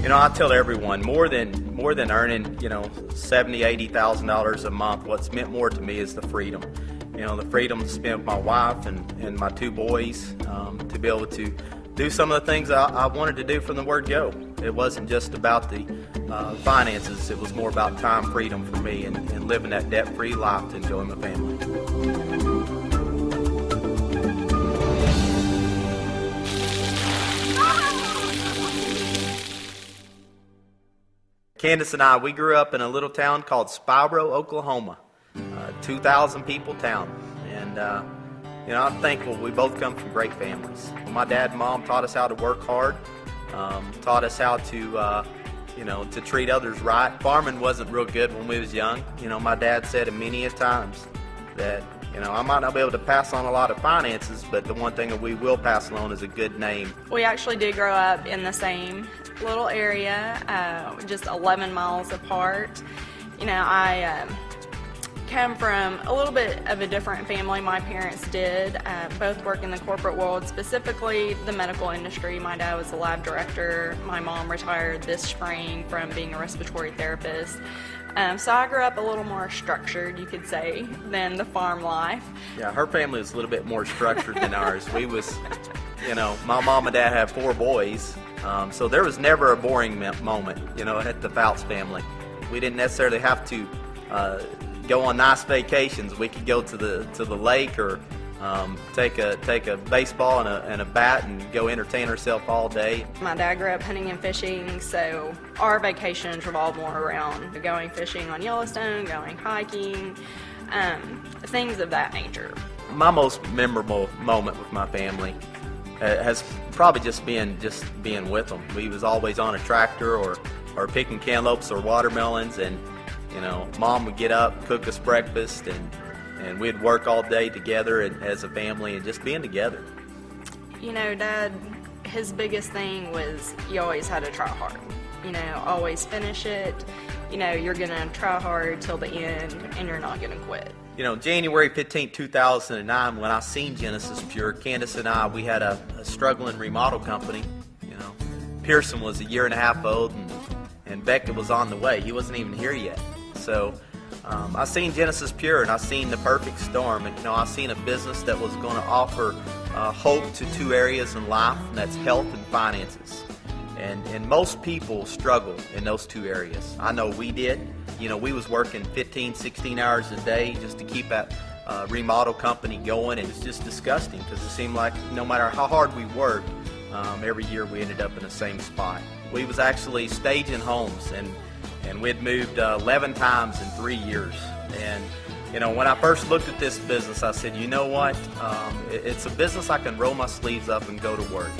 You know, I tell everyone, more than earning, you know, $70,000, $80,000 a month, what's meant more to me is the freedom. You know, the freedom to spend with my wife and my two boys, to be able to do some of the things I wanted to do from the word go. It wasn't just about the finances, it was more about time freedom for me and living that debt-free life to enjoy my family. Candace and I, we grew up in a little town called Spiro, Oklahoma, 2,000 people town, and you know, I'm thankful we both come from great families. My dad and mom taught us how to work hard, taught us how to, you know, to treat others right. Farming wasn't real good when we was young. You know, my dad said it many a times that, you know, I might not be able to pass on a lot of finances, but the one thing that we will pass on is a good name. We actually did grow up in the same little area, just 11 miles apart. You know, I come from a little bit of a different family. My parents did both work in the corporate world, specifically the medical industry. My dad was a lab director. My mom retired this spring from being a respiratory therapist. So I grew up a little more structured, you could say, than the farm life. Yeah, her family was a little bit more structured than ours. We was, you know, my mom and dad had 4 boys, so there was never a boring moment, you know, at the Fouts family. We didn't necessarily have to go on nice vacations. We could go to the lake or take a baseball and a bat and go entertain ourselves all day. My dad grew up hunting and fishing, so our vacations revolved more around going fishing on Yellowstone, going hiking, things of that nature. My most memorable moment with my family has probably just been with them. We was always on a tractor or picking cantaloupes or watermelons, and you know, Mom would get up, cook us breakfast, and we'd work all day together and as a family and just being together. You know, Dad, his biggest thing was you always had to try hard. You know, always finish it. You know, you're going to try hard till the end and you're not going to quit. You know, January 15, 2009, when I seen Genesis Pure, Candace and I, we had a struggling remodel company. You know, Pearson was a year and a half old and Beckett was on the way. He wasn't even here yet. So I seen Genesis Pure and I seen the perfect storm, and you know, I seen a business that was going to offer hope to 2 areas in life, and that's health and finances. And most people struggle in those 2 areas. I know we did. You know, we was working 15, 16 hours a day just to keep that remodel company going, and it's just disgusting because it seemed like no matter how hard we worked, every year we ended up in the same spot. We was actually staging homes, and we'd moved 11 times in 3 years. And you know, when I first looked at this business, I said, you know what, it's a business I can roll my sleeves up and go to work.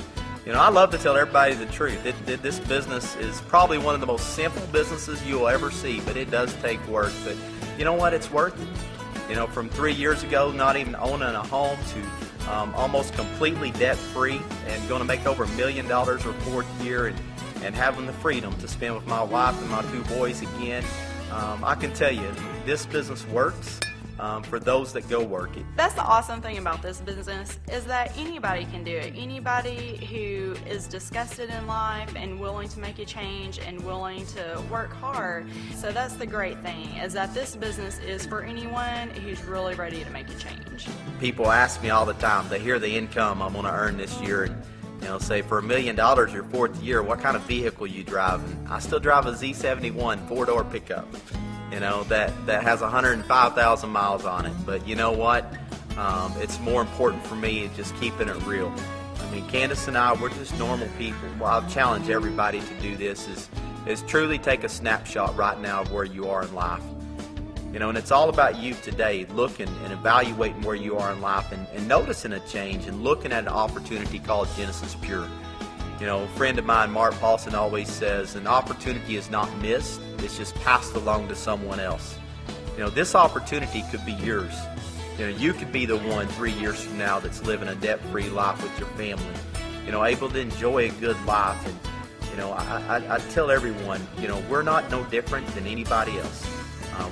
You know, I love to tell everybody the truth. This business is probably one of the most simple businesses you'll ever see, but it does take work. But you know what, it's worth it. You know, from 3 years ago, not even owning a home, to almost completely debt-free and going to make over $1 million our 4th year, and having the freedom to spend with my wife and my 2 boys again. I can tell you, this business works for those that go work it. That's the awesome thing about this business, is that anybody can do it. Anybody who is disgusted in life and willing to make a change and willing to work hard. So that's the great thing, is that this business is for anyone who's really ready to make a change. People ask me all the time, they hear the income I'm going to earn this year, and you know, say for $1 million your 4th year, what kind of vehicle you drive? And I still drive a Z71 4-door pickup, you know, that has 105,000 miles on it. But you know what? It's more important for me just keeping it real. I mean, Candace and I, we're just normal people. Well, I'll challenge everybody to do this, is truly take a snapshot right now of where you are in life. You know, and it's all about you today, looking and evaluating where you are in life, and noticing a change and looking at an opportunity called Genesis Pure. You know, a friend of mine, Mark Paulson, always says, an opportunity is not missed, it's just passed along to someone else. You know, this opportunity could be yours. You know, you could be the one 3 years from now that's living a debt-free life with your family, you know, able to enjoy a good life. And, you know, I tell everyone, you know, we're not no different than anybody else.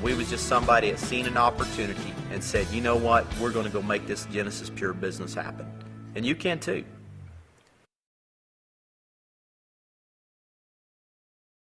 We was just somebody that seen an opportunity and said, you know what, we're going to go make this Genesis Pure business happen. And you can too.